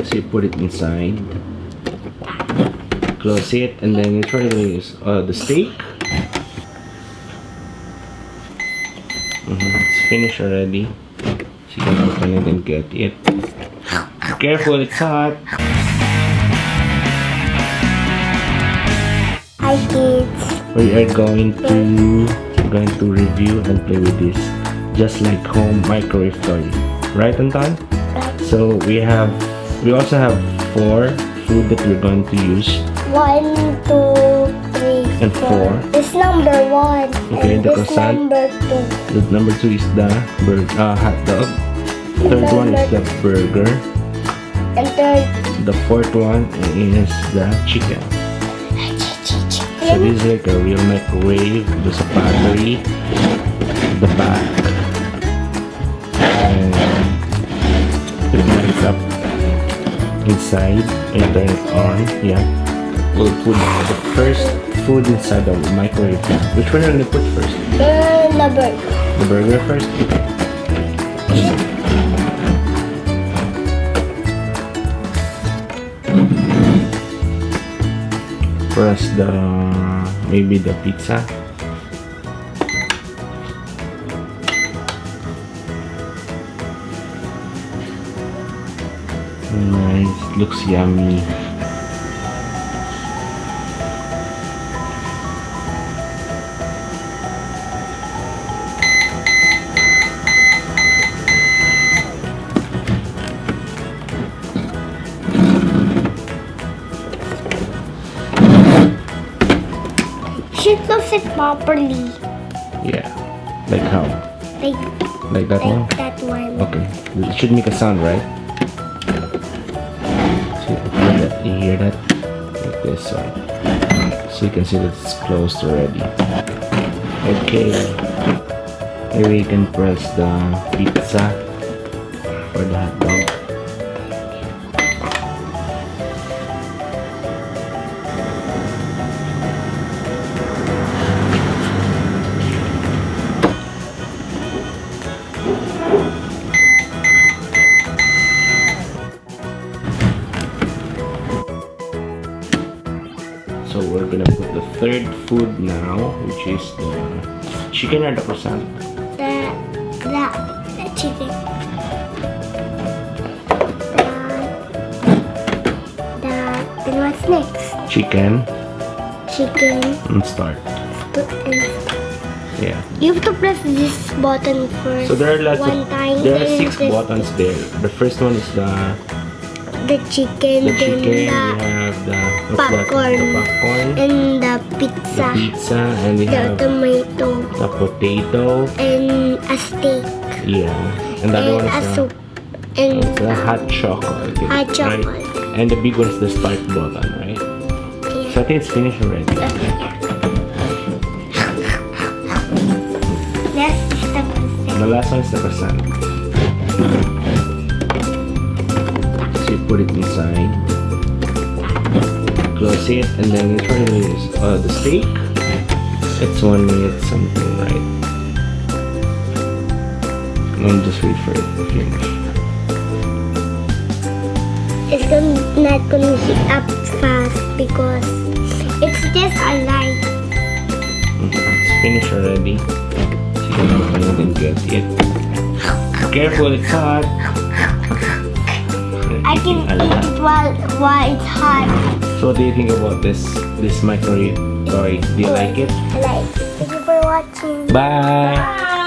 So you put it inside, close it, and then you try to use the steak. It's finished already. So you can open it and get it. Careful, it's hot. Hi kids. We are going to review and play with this, just like home microwave toy, right, Anton? So we also have 4 food that we're going to use. 1, 2, 3, And 4. This number 1. Okay, and the this croissant. number 2. The number 2 is the hot dog. Third one is the burger. And third, The fourth one is the chicken. So this is like a real microwave. There's a battery, the back, and it lights up inside and turn it on. Yeah, we'll put the first food inside the microwave. Which one are we gonna put first? the burger. The burger first? Okay. Press maybe the pizza. Nice, looks yummy. Should close it properly. Yeah, like how? Like that one? That one. Okay, it should make a sound, right? So you hear that? Like this one. So you can see that it's closed already. Okay, maybe you can press the pizza or the hot dog. So we're gonna put the third food now, which is the chicken or the croissant. The chicken. Then what's next? Chicken Chicken. and start. Yeah. You have to press this button first. So there are lots one of time. there are and 6 press buttons there. The first one is the chicken. chicken. We Then have the popcorn. The popcorn. And the The pizza. pizza, and we The have tomato. the potato. And a steak. Yeah. And the other one And a is soup. And the hot chocolate. hot Right? chocolate. And the big one is the start button, right? Yeah. So I think it's finished already. The last one is the croissant. So you put it inside, close it, and then you try to use the steak. It's 1 minute something, right? And just wait for it to finish. It's not gonna heat up fast because it's just alive. It's finished already. So you can open it and get it. Careful, it's hot. I can eat it while it's hot. So what do you think about this microwave toy? Do you like it? I like it. Thank you for watching. Bye!